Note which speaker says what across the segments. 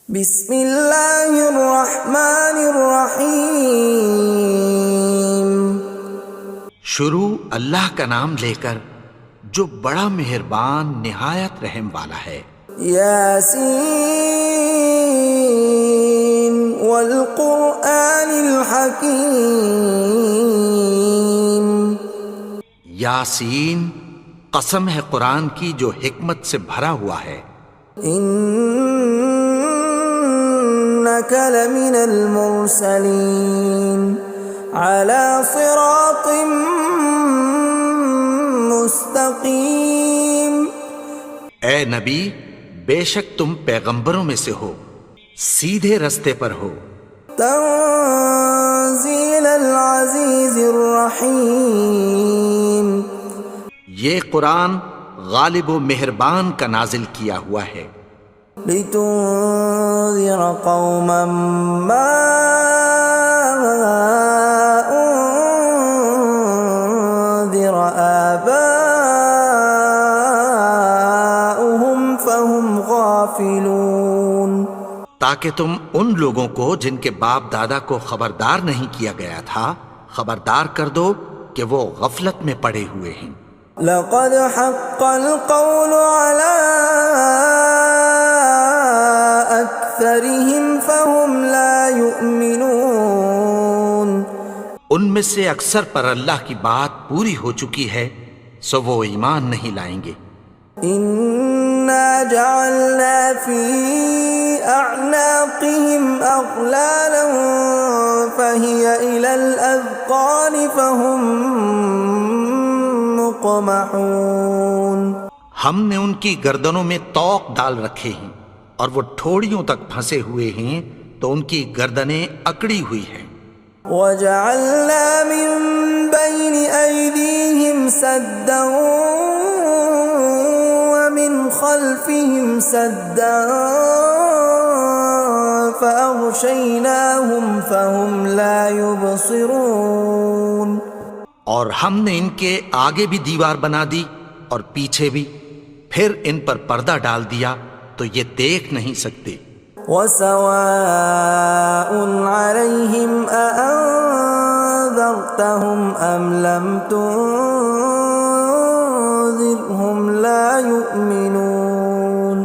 Speaker 1: بسم اللہ الرحمن الرحیم۔
Speaker 2: شروع اللہ کا نام لے کر جو بڑا مہربان نہایت رحم والا ہے۔
Speaker 1: یاسین والقرآن الحکیم۔
Speaker 2: یاسین، قسم ہے قرآن کی جو حکمت سے بھرا ہوا ہے۔
Speaker 1: انک لمن المرسلین علی صراط مستقیم۔
Speaker 2: اے نبی، بے شک تم پیغمبروں میں سے ہو، سیدھے رستے پر ہو۔
Speaker 1: تنزیل العزیز الرحیم۔
Speaker 2: یہ قرآن غالب و مہربان کا نازل کیا ہوا ہے۔
Speaker 1: لتنذر قوما ما انذر آباؤهم فهم غافلون۔
Speaker 2: تاکہ تم ان لوگوں کو جن کے باپ دادا کو خبردار نہیں کیا گیا تھا خبردار کر دو کہ وہ غفلت میں پڑے ہوئے ہیں۔
Speaker 1: لقد حق القول على أكثرهم فهم لا يؤمنون۔
Speaker 2: ان میں سے اکثر پر اللہ کی بات پوری ہو چکی ہے سو وہ ایمان نہیں لائیں گے۔
Speaker 1: إنا جعلنا في أعناقهم أغلالا فهي إلى الأذقان فهم مقمحون۔
Speaker 2: ہم نے ان کی گردنوں میں طوق ڈال رکھے ہیں اور وہ ٹھوڑیوں تک پھنسے ہوئے ہیں تو ان کی گردنیں اکڑی ہوئی ہیں۔
Speaker 1: وَجَعَلْنَا مِن بَيْنِ أَيْدِيهِمْ سَدًّا وَمِنْ خَلْفِهِمْ سَدًّا فَأَغْشَيْنَاهُمْ فَهُمْ لَا يُبْصِرُونَ۔
Speaker 2: اور ہم نے ان کے آگے بھی دیوار بنا دی اور پیچھے بھی، پھر ان پر پردہ ڈال دیا تو یہ دیکھ نہیں سکتے۔
Speaker 1: وَسَوَاءٌ عَلَيْهِمْ أَأَنذَرْتَهُمْ أَمْ لَمْ تُنذِرْهُمْ لَا يُؤْمِنُونَ۔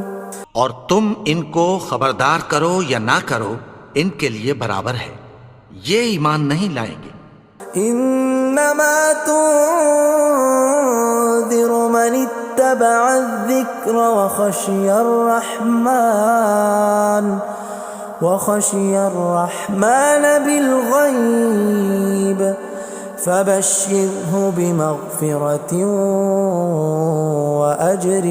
Speaker 2: اور تم ان کو خبردار کرو یا نہ کرو ان کے لیے برابر ہے، یہ ایمان نہیں لائیں گے۔
Speaker 1: انما تنذر من اتبع الذکر وخشی الرحمن بالغیب فبشرہ بمغفرۃ واجر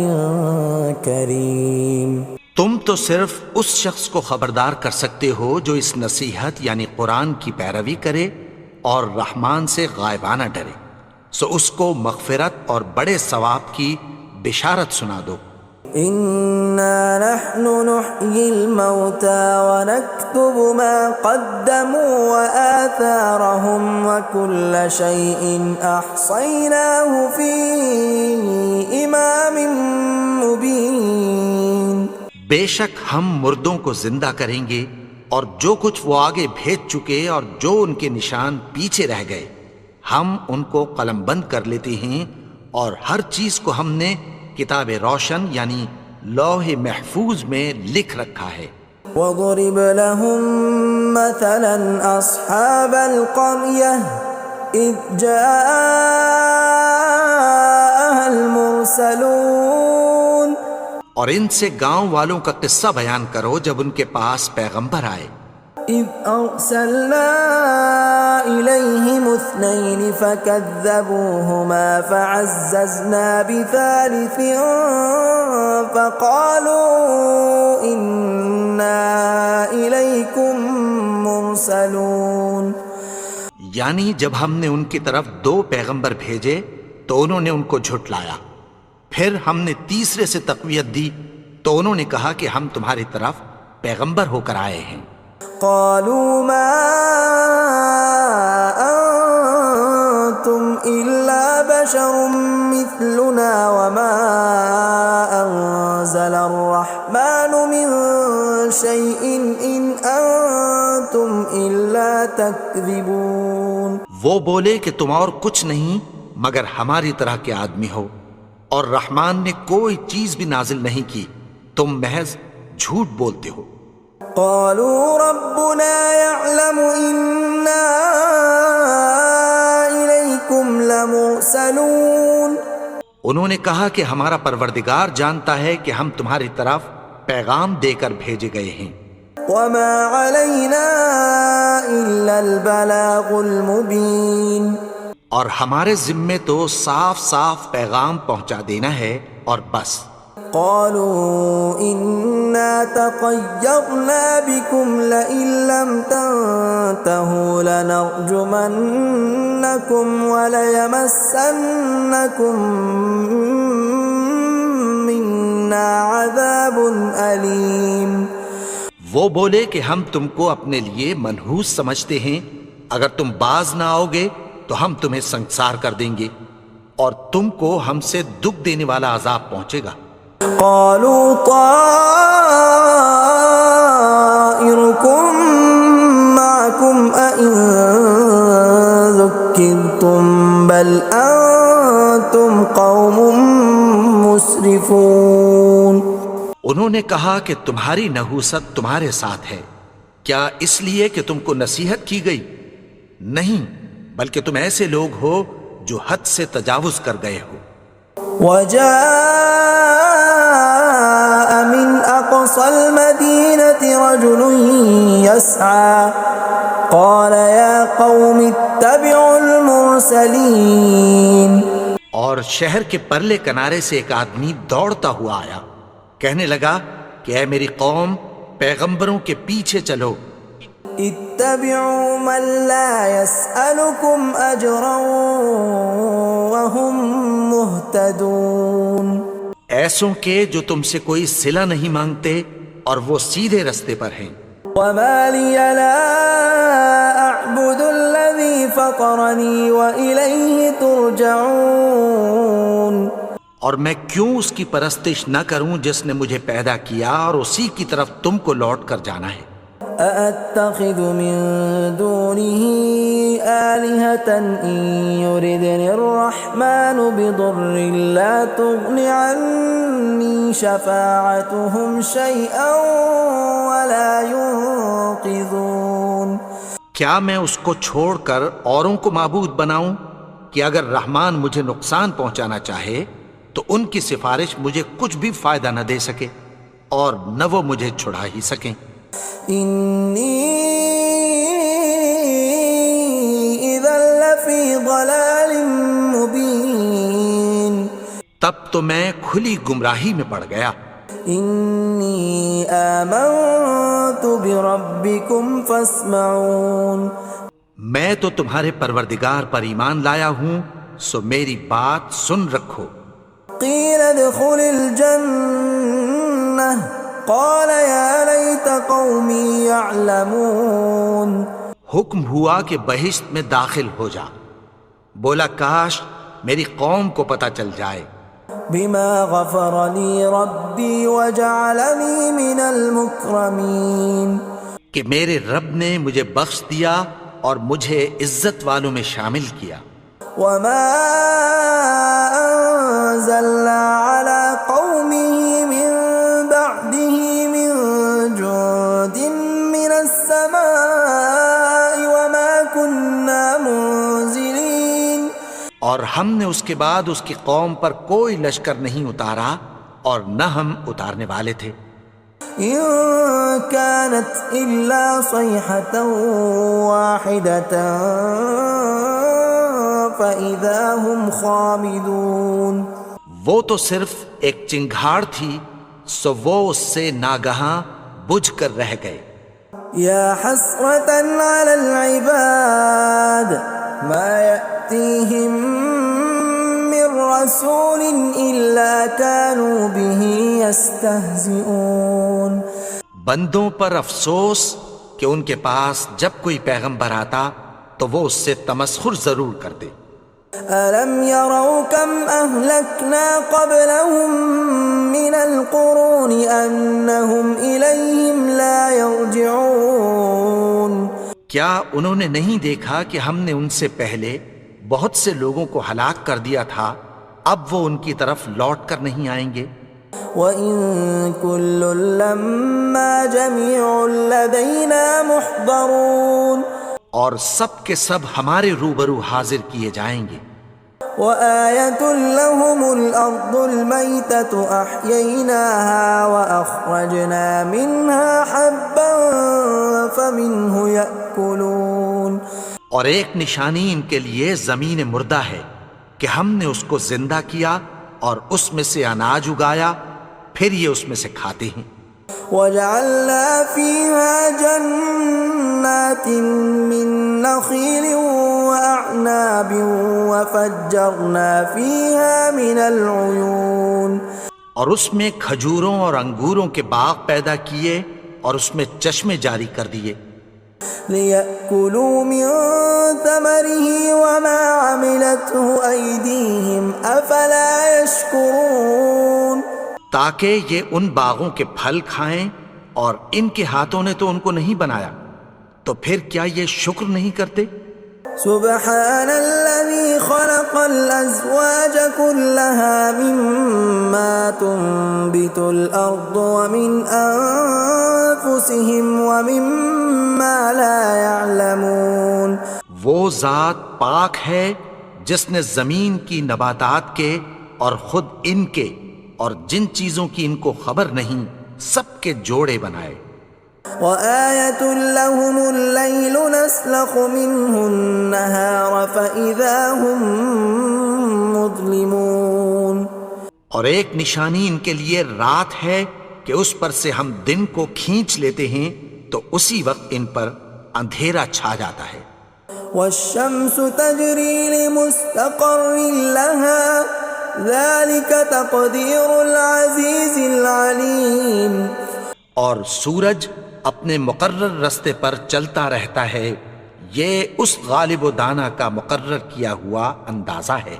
Speaker 1: کریم۔
Speaker 2: تم تو صرف اس شخص کو خبردار کر سکتے ہو جو اس نصیحت یعنی قرآن کی پیروی کرے اور رحمان سے غائبانہ ڈرے، سو اس کو مغفرت اور بڑے ثواب کی بشارت سنا دو۔
Speaker 1: اِنَّا نَحْنُ نُحْيِي الْمَوْتَى وَنَكْتُبُ مَا قَدَّمُوا وَآثَارَهُمْ وَكُلَّ شَيْءٍ أَحْصَيْنَاهُ فِي إِمَامٍ مُبِينٍ۔
Speaker 2: بے شک ہم مردوں کو زندہ کریں گے اور جو کچھ وہ آگے بھیج چکے اور جو ان کے نشان پیچھے رہ گئے ہم ان کو قلم بند کر لیتے ہیں، اور ہر چیز کو ہم نے کتاب روشن یعنی لوح محفوظ میں لکھ رکھا ہے۔
Speaker 1: وَضُرِبَ لَهُم مَّثَلًا أَصْحَابَ الْقَرْيَةِ إِذْ جَاءَهَا الْمُرْسَلُونَ۔
Speaker 2: اور ان سے گاؤں والوں کا قصہ بیان کرو جب ان کے پاس پیغمبر آئے۔
Speaker 1: إِذْ أَرْسَلْنَا إِلَيْهِمُ اثْنَيْنِ فَكَذَّبُوهُمَا فَعَزَّزْنَا بِثَالِثٍ فَقَالُوا إِنَّا إِلَيْكُمْ مُرْسَلُونَ۔
Speaker 2: یعنی جب ہم نے ان کی طرف 2 پیغمبر بھیجے تو انہوں نے ان کو جھٹلایا، پھر ہم نے تیسرے سے تقویت دی تو انہوں نے کہا کہ ہم تمہاری طرف پیغمبر ہو کر آئے ہیں۔
Speaker 1: قالوا ما انتم الا بشر مثلنا وما انزل الرحمن من شيء إن أنتم إلا تكذبون.
Speaker 2: وہ بولے کہ تم اور کچھ نہیں مگر ہماری طرح کے آدمی ہو، اور رحمان نے کوئی چیز بھی نازل نہیں کی، تم محض جھوٹ بولتے ہو.
Speaker 1: قالوا ربنا يعلم إنا إليكم لمرسلون.
Speaker 2: انہوں نے کہا کہ ہمارا پروردگار جانتا ہے کہ ہم تمہاری طرف پیغام دے کر بھیجے گئے ہیں.
Speaker 1: وما علينا إلا البلاغ المبين.
Speaker 2: اور ہمارے ذمے تو صاف صاف پیغام پہنچا دینا ہے اور بس.
Speaker 1: قالوا إنا تطيرنا بكم لئن لم تنتهوا لنرجمنكم وليمسنكم منا عذاب أليم.
Speaker 2: وہ بولے کہ ہم تم کو اپنے لیے منحوس سمجھتے ہیں، اگر تم باز نہ آؤ گے تو ہم تمہیں سنسار کر دیں گے اور تم کو ہم سے دکھ دینے والا عذاب پہنچے گا.
Speaker 1: قالوا طائركم معكم أئن ذكرتم بل أنتم قوم مسرفون.
Speaker 2: انہوں نے کہا کہ تمہاری نحوست تمہارے ساتھ ہے، کیا اس لیے کہ تم کو نصیحت کی گئی؟ نہیں، بلکہ تم ایسے لوگ ہو جو حد سے تجاوز کر گئے ہو.
Speaker 1: وجاء من أقصى المدينة رجل يسعى قال يا قوم اتبعوا المرسلين.
Speaker 2: اور شہر کے پرلے کنارے سے ایک آدمی دوڑتا ہوا آیا، کہنے لگا کہ اے میری قوم، پیغمبروں کے پیچھے چلو.
Speaker 1: اتبعوا من لا يسألكم أجرا وهم مهتدون.
Speaker 2: ایسوں کے جو تم سے کوئی صلہ نہیں مانگتے اور وہ سیدھے رستے پر ہیں.
Speaker 1: وما لي لا أعبد الذي فطرني وإليه ترجعون.
Speaker 2: اور میں کیوں اس کی پرستش نہ کروں جس نے مجھے پیدا کیا اور اسی کی طرف تم کو لوٹ کر جانا ہے.
Speaker 1: أأتخذ من دونه آلهة إن يردني الرحمن بضر لا تغن عني شفاعتهم شيئا ولا ينقذون.
Speaker 2: کیا میں اس کو چھوڑ کر اوروں کو معبود بناؤں کہ اگر رحمان مجھے نقصان پہنچانا چاہے تو ان کی سفارش مجھے کچھ بھی فائدہ نہ دے سکے اور نہ وہ مجھے چھڑا ہی سکیں.
Speaker 1: إني إذا لفي ضلال مبين.
Speaker 2: تب تو میں کھلی گمراہی میں پڑ گیا.
Speaker 1: إني آمنت بربكم فاسمعون.
Speaker 2: میں تو تمہارے پروردگار پر ایمان لایا ہوں، سو میری بات سن رکھو.
Speaker 1: قيل ادخل الجنة قال يا ليت قومي يعلمون.
Speaker 2: حکم ہوا کہ بہشت میں داخل ہو جا. بولا کاش میری قوم کو پتہ چل جائے.
Speaker 1: بما غفر لي ربي وجعلني من المكرمين.
Speaker 2: کہ میرے رب نے مجھے بخش دیا اور مجھے عزت والوں میں شامل کیا.
Speaker 1: وما أنزلنا على قومه من بعده من جند من السماء وما كنا منزلين.
Speaker 2: اور ہم نے اس کے بعد اس کی قوم پر کوئی لشکر نہیں اتارا اور نہ ہم اتارنے والے تھے.
Speaker 1: إن كانت إلا صيحة واحدة فإذا هم خامدون.
Speaker 2: وہ تو صرف ایک چنگھاڑ تھی، سو وہ اس سے ناگہاں بجھ کر رہ گئے.
Speaker 1: يا حسرة على العباد ما يأتيهم من رسول إلا كانوا به يستهزئون.
Speaker 2: بندوں پر افسوس کہ ان کے پاس جب کوئی پیغمبر آتا تو وہ اس سے تمسخر ضرور کرتے.
Speaker 1: أَلَمْ يَرَوْا كَمْ أَهْلَكْنَا قَبْلَهُمْ مِنَ الْقُرُونِ أَنَّهُمْ إِلَيْهِمْ لَا يَرْجِعُونَ
Speaker 2: کیا انہوں نے نہیں دیکھا کہ ہم نے ان سے پہلے بہت سے لوگوں کو ہلاک کر دیا تھا، اب وہ ان کی طرف لوٹ کر نہیں آئیں گے؟
Speaker 1: وَإِن كُلٌّ لَّمَّا جَمِيعٌ لَّدَيْنَا مُحْضَرُونَ
Speaker 2: اور سب کے سب ہمارے روبرو حاضر کیے جائیں گے۔
Speaker 1: وَآيَةٌ لَّهُمُ الْأَرْضُ الْمَيْتَةُ أَحْيَيْنَاهَا وَأَخْرَجْنَا مِنْهَا حَبًّا فَمِنْهُ يَأْكُلُونَ
Speaker 2: اور ایک نشانی ان کے لیے زمین مردہ ہے کہ ہم نے اس کو زندہ کیا اور اس میں سے اناج اگایا، پھر یہ اس میں سے کھاتے ہیں۔
Speaker 1: وَجَعَلْنَا فِيهَا جَنَّاتٍ مِّن نَّخِيلٍ وَأَعْنَابٍ وَفَجَّرْنَا فِيهَا مِنَ الْعُيُونِ
Speaker 2: اور اس میں کھجوروں اور انگوروں کے باغ پیدا کیے اور اس میں چشمے جاری کر دیے،
Speaker 1: لِيَأْكُلُوا مِن ثَمَرِهِ وَمَا عَمِلَتْهُ أَيْدِيهِمْ أَفَلَا يَشْكُرُونَ
Speaker 2: تاکہ یہ ان باغوں کے پھل کھائیں، اور ان کے ہاتھوں نے تو ان کو نہیں بنایا، تو پھر کیا یہ شکر نہیں کرتے؟
Speaker 1: سبحان الذي خلق الأزواج كلها مما تنبت الأرض ومن أنفسهم ومما لا يعلمون
Speaker 2: وہ ذات پاک ہے جس نے زمین کی نباتات کے اور خود ان کے اور جن چیزوں کی ان کو خبر نہیں سب کے جوڑے بنائے۔
Speaker 1: وَآيَةٌ لَّهُمُ اللَّيْلُ نَسْلَخُ مِنْهُ النَّهَارَ فَإِذَا هُمْ مُظْلِمُونَ
Speaker 2: اور ایک نشانی ان کے لیے رات ہے کہ اس پر سے ہم دن کو کھینچ لیتے ہیں تو اسی وقت ان پر اندھیرا چھا جاتا ہے۔
Speaker 1: وَالشَّمْسُ تَجْرِي لِمُسْتَقَرٍّ لَّهَا ذَلِكَ تَقْدِيرُ الْعَزِيزِ الْعَلِيمِ
Speaker 2: اور سورج اپنے مقرر رستے پر چلتا رہتا ہے، یہ اس غالب و دانا کا مقرر کیا ہوا اندازہ ہے۔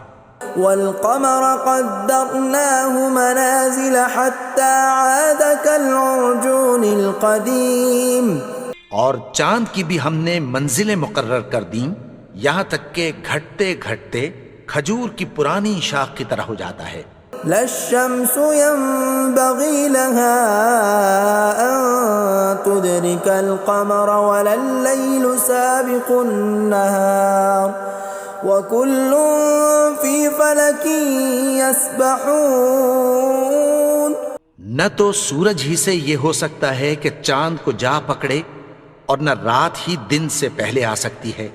Speaker 1: وَالْقَمَرَ قَدَّرْنَاهُ مَنَازِلَ حَتَّى عَادَ كَالْعُرْجُونِ الْقَدِيمِ
Speaker 2: اور چاند کی بھی ہم نے منزلیں مقرر کر دیں، یہاں تک کہ گھٹتے گھٹتے کھجور کی پرانی شاخ کی طرح ہو جاتا ہے۔
Speaker 1: لا الشمس ينبغي لها أن تدرك القمر ولا الليل سابق النهار وكل في فلك يسبحون
Speaker 2: نہ تو سورج ہی سے یہ ہو سکتا ہے کہ چاند کو جا پکڑے، اور نہ رات ہی دن سے پہلے آ سکتی ہے،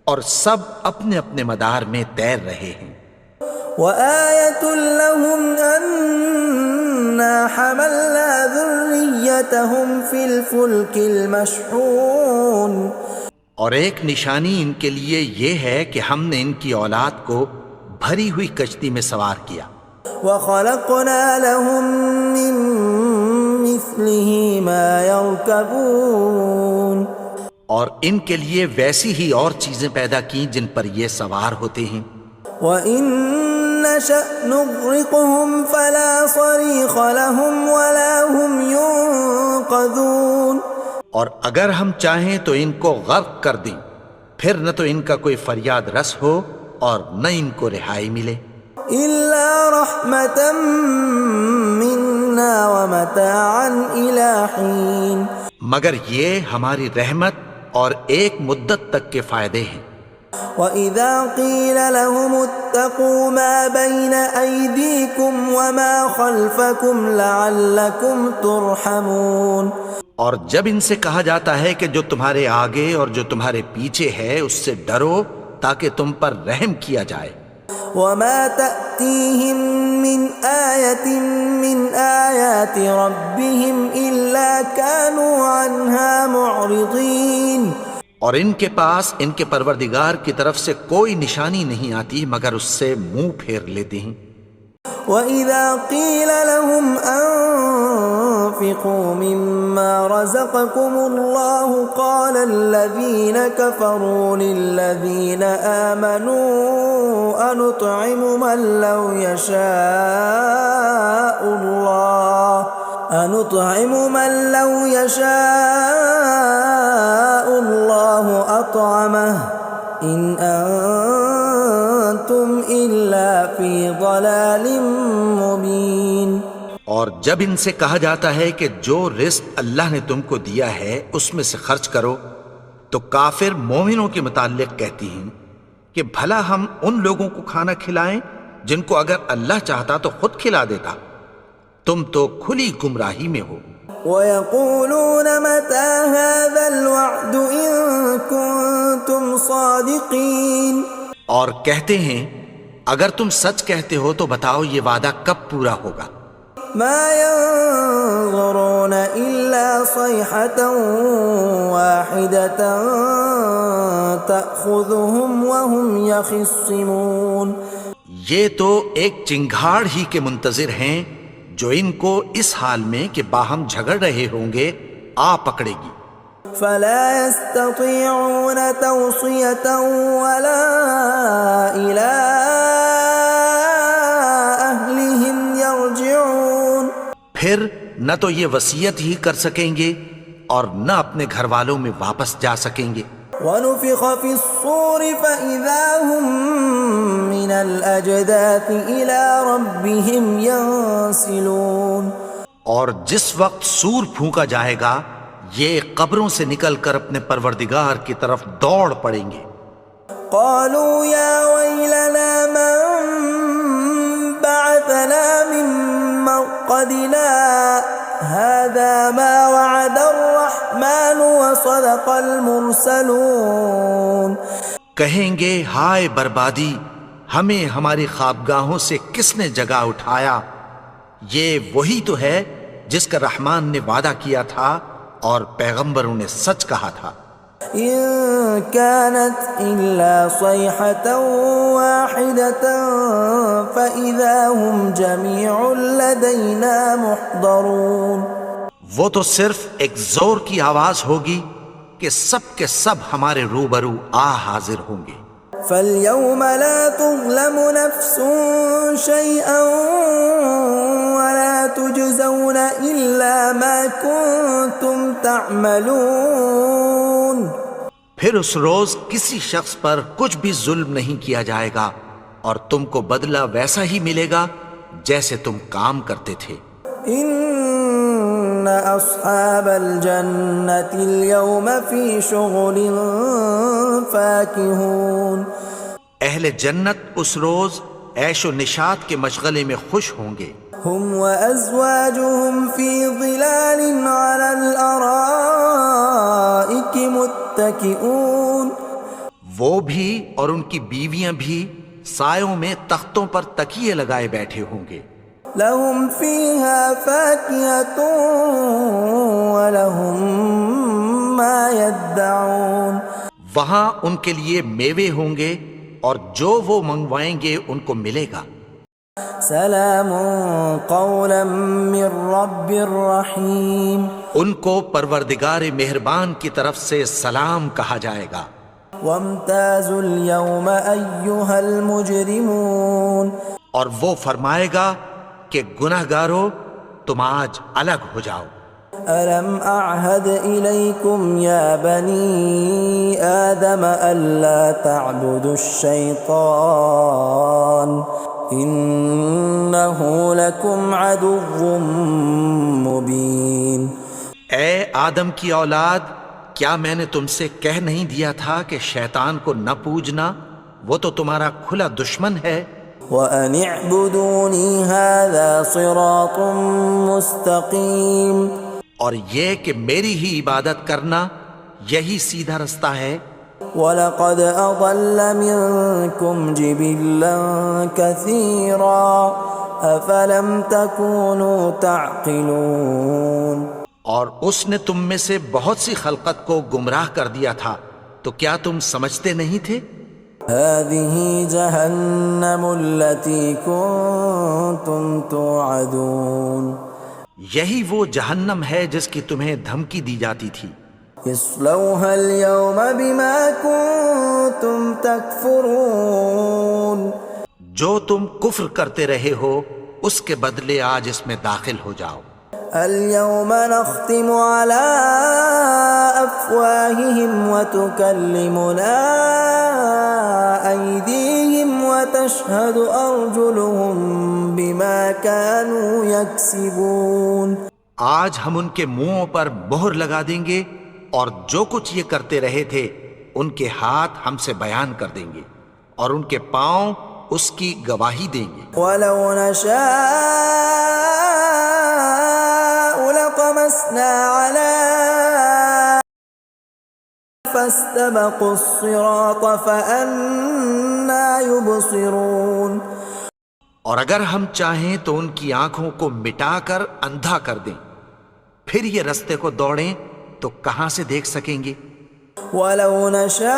Speaker 2: اور سب اپنے اپنے مدار میں تیر رہے ہیں۔
Speaker 1: وَآيَةٌ لَّهُمْ أَنَّا حَمَلْنَا ذُرِّيَّتَهُمْ فِي الْفُلْكِ الْمَشْحُونِ
Speaker 2: اور ایک نشانی ان کے لیے یہ ہے کہ ہم نے ان کی اولاد کو بھری ہوئی کشتی میں سوار کیا۔
Speaker 1: وَخَلَقْنَا لَهُم مِّن مِّثْلِهِ مَا يَرْكَبُونَ
Speaker 2: اور ان کے لیے ویسی ہی اور چیزیں پیدا کی جن پر یہ سوار ہوتے ہیں۔
Speaker 1: وَإِن نَّشَأْ نُغْرِقْهُمْ فَلَا صَرِيخَ لَهُمْ وَلَا هُمْ يُنقَذُونَ
Speaker 2: اور اگر ہم چاہیں تو ان کو غرق کر دیں، پھر نہ تو ان کا کوئی فریاد رس ہو اور نہ ان کو رہائی ملے۔
Speaker 1: إِلَّا رَحْمَةً مِّنَّا وَمَتَاعًا إِلَىٰ حِينٍ
Speaker 2: مگر یہ ہماری رحمت اور ایک مدت تک کے فائدے ہیں۔
Speaker 1: وَإِذَا قِيلَ لَهُمُ اتَّقُوا مَا بَيْنَ أَيْدِيكُمْ وَمَا خَلْفَكُمْ لَعَلَّكُمْ تُرْحَمُونَ
Speaker 2: اور جب ان سے کہا جاتا ہے کہ جو تمہارے آگے اور جو تمہارے پیچھے ہے اس سے ڈرو تاکہ تم پر رحم کیا جائے۔
Speaker 1: وَمَا تَأْتِيهِم مِّنْ آيَةٍ مِّنْ آيَاتِ رَبِّهِمْ إِلَّا كَانُوا عَنْهَا مُعْرِضِينَ
Speaker 2: اور ان کے پاس ان کے پروردگار کی طرف سے کوئی نشانی نہیں آتی مگر اس سے منہ پھیر لیتے ہیں۔
Speaker 1: وَإِذَا قِيلَ لَهُمْ أنفقوا مما رزقكم الله قال الذين كفروا للذين آمنوا أنطعم من لو يشاء الله أطعمه إن أنتم إلا في ضلال مبين۔
Speaker 2: اور جب ان سے کہا جاتا ہے کہ جو رزق اللہ نے تم کو دیا ہے اس میں سے خرچ کرو، تو کافر مومنوں کے متعلق کہتی ہیں کہ بھلا ہم ان لوگوں کو کھانا کھلائیں جن کو اگر اللہ چاہتا تو خود کھلا دیتا، تم تو کھلی گمراہی میں ہو۔
Speaker 1: وَيَقُولُونَ مَتَى هَذَا الْوَعْدُ إِن كُنتُمْ صَادِقِينَ،
Speaker 2: اور کہتے ہیں اگر تم سچ کہتے ہو تو بتاؤ یہ وعدہ کب پورا ہوگا۔
Speaker 1: مَا يَنظُرُونَ إِلَّا صَيْحَةً وَاحِدَةً تَأْخُذُهُمْ وَهُمْ يَخِصِّمُونَ،
Speaker 2: یہ تو ایک چنگھاڑ ہی کے منتظر ہیں جو ان کو اس حال میں کہ باہم جھگڑ رہے ہوں گے آ پکڑے گی۔
Speaker 1: فلا يستطيعون توصية ولا إلى أهلهم يرجعون،
Speaker 2: پھر نہ تو یہ وصیت ہی کر سکیں گے اور نہ اپنے گھر والوں میں واپس جا سکیں گے۔
Speaker 1: ونفخ في الصور فإذا هم من الأجداث إلى ربهم ينسلون،
Speaker 2: اور جس وقت سور پھونکا جائے گا یہ قبروں سے نکل کر اپنے پروردگار کی طرف دوڑ پڑیں گے۔
Speaker 1: قالوا يا ويلنا من بعثنا من مرقدنا هذا ما وعد الرحمن وصدق المرسلون،
Speaker 2: کہیں گے ہائے بربادی، ہمیں ہماری خوابگاہوں سے کس نے جگا اٹھایا، یہ وہی تو ہے جس کا رحمان نے وعدہ کیا تھا اور پیغمبروں نے سچ کہا تھا۔
Speaker 1: إن كانت إلا صيحة واحدة فإذا هم جميع لدينا محضرون،
Speaker 2: وہ تو صرف ایک زور کی آواز ہوگی کہ سب کے سب ہمارے روبرو آ حاضر ہوں گے۔
Speaker 1: فاليوم لا تظلم نفس شيئا ولا تجزون إلا ما كنتم تعملون،
Speaker 2: پھر اس روز کسی شخص پر کچھ بھی ظلم نہیں کیا جائے گا اور تم کو بدلہ ویسا ہی ملے گا جیسے تم کام کرتے تھے۔
Speaker 1: إن أصحاب الجنة اليوم في شغل فاكهون،
Speaker 2: اہل جنت اس روز عیش و نشاط کے مشغلے میں خوش ہوں گے۔
Speaker 1: هم وأزواجهم في ظلال على الأرائك متكئون،
Speaker 2: وہ بھی اور ان کی بیویاں بھی سایوں میں تختوں پر تکیے لگائے بیٹھے ہوں گے۔
Speaker 1: لهم فيها فاكهة ولهم ما يدعون،
Speaker 2: وہاں ان کے لیے میوے ہوں گے اور جو وہ منگوائیں گے ان کو ملے گا۔
Speaker 1: سلام قولا من رب رحیم،
Speaker 2: ان کو پروردگار مہربان کی طرف سے سلام کہا جائے گا۔
Speaker 1: وامتازوا اليوم أيها المجرمون،
Speaker 2: اور وہ فرمائے گا کہ گناہگارو تم آج الگ ہو جاؤ۔
Speaker 1: ألم أعهد إليكم يا بني آدم ألا تعبدوا الشيطان إنه لكم عدو مبين۔
Speaker 2: اے آدم کی اولاد، کیا میں نے تم سے کہہ نہیں دیا تھا کہ شیطان کو نہ پوجنا، وہ تو تمہارا کھلا دشمن ہے۔
Speaker 1: وَأَنِ اعْبُدُونِي هَذَا صِرَاطٌ مُسْتَقِيمٌ،
Speaker 2: اور یہ کہ میری ہی عبادت کرنا یہی سیدھا رستہ ہے۔
Speaker 1: وَلَقَدْ أَضَلَّ مِنكُمْ جِبِلًّا كَثِيرًا أَفَلَمْ تَكُونُوا تَعْقِلُونَ،
Speaker 2: اور اس نے تم میں سے بہت سی خلقت کو گمراہ کر دیا تھا، تو کیا تم سمجھتے نہیں تھے؟
Speaker 1: هَذِهِ جَهَنَّمُ الَّتِي كُنتُمْ تُوعَدُونَ،
Speaker 2: یہی وہ جہنم ہے جس کی تمہیں دھمکی دی جاتی تھی.
Speaker 1: اصلوها اليوم بما كنتم تكفرون.
Speaker 2: جو تم کفر کرتے رہے ہو اس کے بدلے آج اس میں داخل ہو جاؤ.
Speaker 1: اليوم نختم على أفواههم وتكلمنا أيديهم وتشهد أرجلهم بما كانوا يكسبون.
Speaker 2: آج ہم ان کے منہوں پر مہر لگا دیں گے اور جو کچھ یہ کرتے رہے تھے ان کے ہاتھ ہم سے بیان کر دیں گے اور ان کے پاؤں اس کی گواہی دیں گے.
Speaker 1: ولو نشاء لطمسنا على فاستبقوا الصراط فأنى يبصرون.
Speaker 2: اور اگر ہم چاہیں تو ان کی آنکھوں کو مٹا کر اندھا کر دیں، پھر یہ رستے کو دوڑیں تو کہاں سے دیکھ سکیں گے.
Speaker 1: ولو نشاء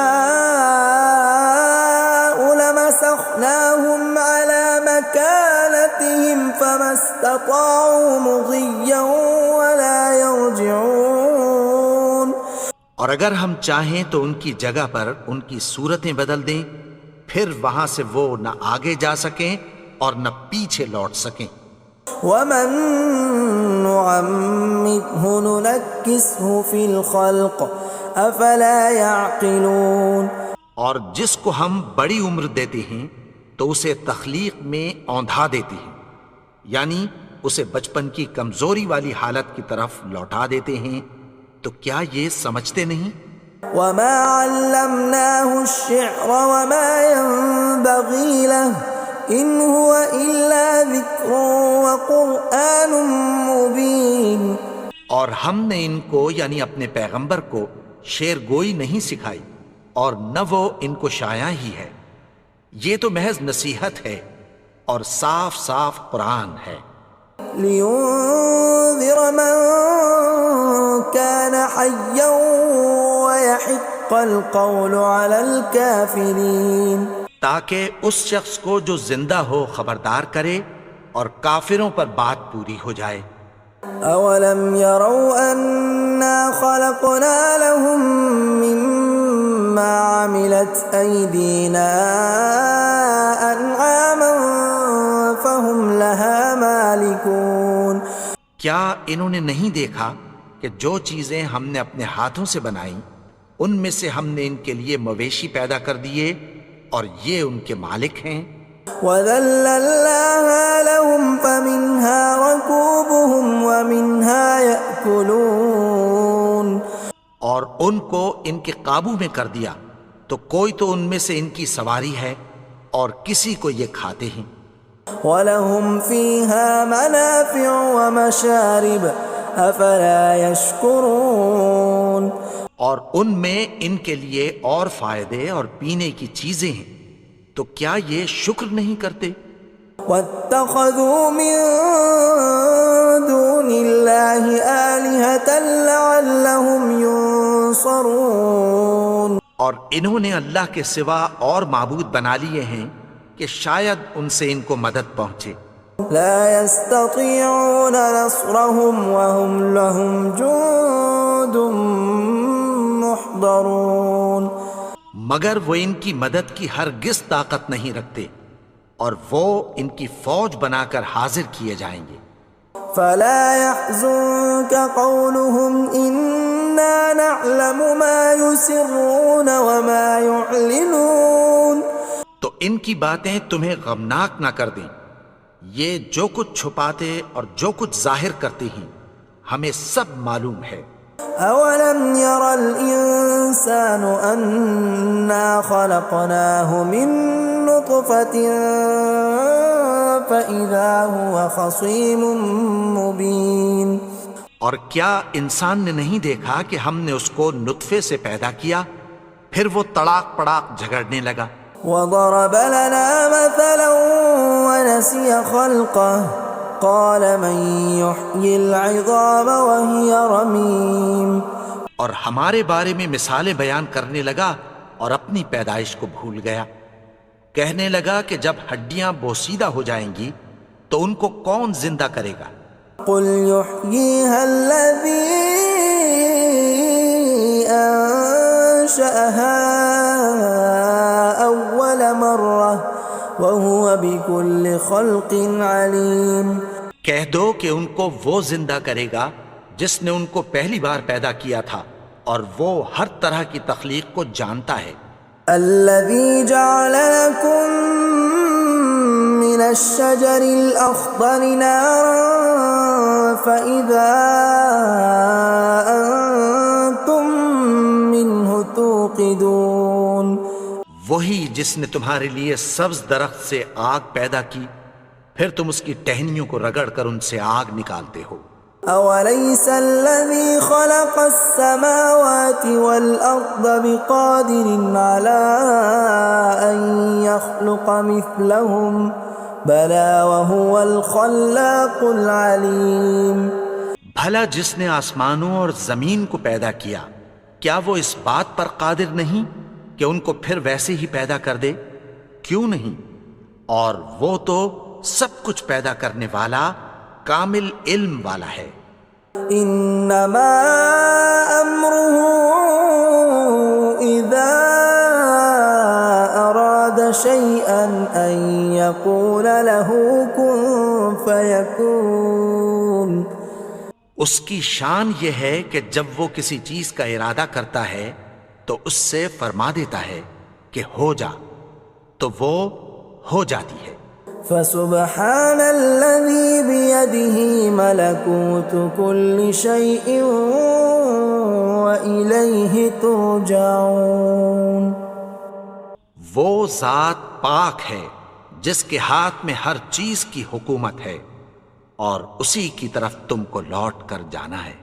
Speaker 1: لمسخناهم على مكانتهم فما استطاعوا مضيا ولا يرجعون.
Speaker 2: اور اگر ہم چاہیں تو ان کی جگہ پر ان کی صورتیں بدل دیں، پھر وہاں سے وہ نہ آگے جا سکیں اور نہ پیچھے لوٹ سکیں.
Speaker 1: ومن نعمره ننكسه في الخلق افلا يعقلون.
Speaker 2: اور جس کو ہم بڑی عمر دیتے ہیں تو اسے تخلیق میں اوندھا دیتے ہیں، یعنی اسے بچپن کی کمزوری والی حالت کی طرف لوٹا دیتے ہیں. تو کیا یہ سمجھتے نہیں؟
Speaker 1: وما علمناه الشعر وما ينبغي له ان هو الا ذکر وقرآن مبین.
Speaker 2: اور ہم نے ان کو یعنی اپنے پیغمبر کو شعر گوئی نہیں سکھائی اور نہ وہ ان کو شایع ہی ہے، یہ تو محض نصیحت ہے اور صاف صاف قرآن ہے.
Speaker 1: لینذر من كان حیا ويحق القول على الكافرین.
Speaker 2: تاکہ اس شخص کو جو زندہ ہو خبردار کرے اور کافروں پر بات پوری ہو جائے.
Speaker 1: اولم يروا انا خلقنا لهم مما عملت ايدينا انعاما فهم لها مالكون.
Speaker 2: کیا انہوں نے نہیں دیکھا کہ جو چیزیں ہم نے اپنے ہاتھوں سے بنائیں ان میں سے ہم نے ان کے لیے مویشی پیدا کر دیے اور یہ ان کے مالک ہیں.
Speaker 1: وَذَلَّلْنَاهَا لَهُمْ فَمِنْهَا رَكُوبُهُمْ وَمِنْهَا يَأْكُلُونَ.
Speaker 2: اور ان کو ان کے قابو میں کر دیا تو کوئی تو ان میں سے ان کی سواری ہے اور کسی کو یہ کھاتے ہیں.
Speaker 1: وَلَهُمْ فِيهَا مَنَافِعُ وَمَشَارِبُ أَفَلَا يَشْكُرُونَ.
Speaker 2: اور ان میں ان کے لیے اور فائدے اور پینے کی چیزیں ہیں، تو کیا یہ شکر نہیں کرتے؟
Speaker 1: وَاتَّخَذُوا مِن دُونِ اللَّهِ آلِهَةً لَعَلَّهُمْ يُنصَرُونَ.
Speaker 2: اور انہوں نے اللہ کے سوا اور معبود بنا لیے ہیں کہ شاید ان سے ان کو مدد پہنچے.
Speaker 1: لا يستطيعون نصرهم وهم لهم جند محضرون.
Speaker 2: مگر وہ ان کی مدد کی ہرگز طاقت نہیں رکھتے اور وہ ان کی فوج بنا کر حاضر کیے جائیں گے.
Speaker 1: فلا يحزنك قولهم إنا نعلم ما يسرون وما يعلنون.
Speaker 2: تو ان کی باتیں تمہیں غمناک نہ کر دیں، یہ جو کچھ چھپاتے اور جو کچھ ظاہر کرتے ہیں ہمیں سب معلوم ہے.
Speaker 1: أولم ير الإنسان أنا خلقناه من نطفة فإذا هو خصيم مبين.
Speaker 2: اور کیا انسان نے نہیں دیکھا کہ ہم نے اس کو نطفے سے پیدا کیا پھر وہ تڑاک پڑاک جھگڑنے لگا.
Speaker 1: وضرب لنا مثلا ونسي خلقه قال من يحيي العظام وهي رميم.
Speaker 2: اور ہمارے بارے میں مثالیں بیان کرنے لگا اور اپنی پیدائش کو بھول گیا. کہنے لگا کہ جب ہڈیاں بوسیدہ ہو جائیں گی تو ان کو کون زندہ کرے گا؟
Speaker 1: قل يحييها الذي أنشأها أول مرة وهو بكل خلق عليم۔
Speaker 2: کہہ دو کہ ان کو وہ زندہ کرے گا جس نے ان کو پہلی بار پیدا کیا تھا، اور وہ ہر طرح کی تخلیق کو جانتا ہے۔
Speaker 1: الذي جعل لكم من الشجر الأخضر نارا فإذا أنتم منه توقدون۔
Speaker 2: وہی جس نے تمہارے لیے سبز درخت سے آگ پیدا کی، پھر تم اس کی ٹہنیوں کو رگڑ کر ان سے آگ نکالتے ہو۔
Speaker 1: أوليس الذي خلق السماوات والأرض بقادر على أن يخلق مثلهم بلى وهو الخلاق العليم۔
Speaker 2: بھلا جس نے آسمانوں اور زمین کو پیدا کیا، کیا وہ اس بات پر قادر نہیں کہ ان کو پھر ویسے ہی پیدا کر دے؟ کیوں نہیں؟ اور وہ تو سب کچھ پیدا کرنے والا، کامل علم والا ہے۔
Speaker 1: انما امره اذا اراد شيئا ان يقول له كن فيكون۔
Speaker 2: اس کی شان یہ ہے کہ جب وہ کسی چیز کا ارادہ کرتا ہے تو اس سے فرما دیتا ہے کہ ہو جا، تو وہ ہو جاتی ہے۔
Speaker 1: فسبحان الذي بيده ملكوت كل شيء وإليه ترجعون۔
Speaker 2: وہ ذات پاک ہے جس کے ہاتھ میں ہر چیز کی حکومت ہے، اور اسی کی طرف تم کو لوٹ کر جانا ہے۔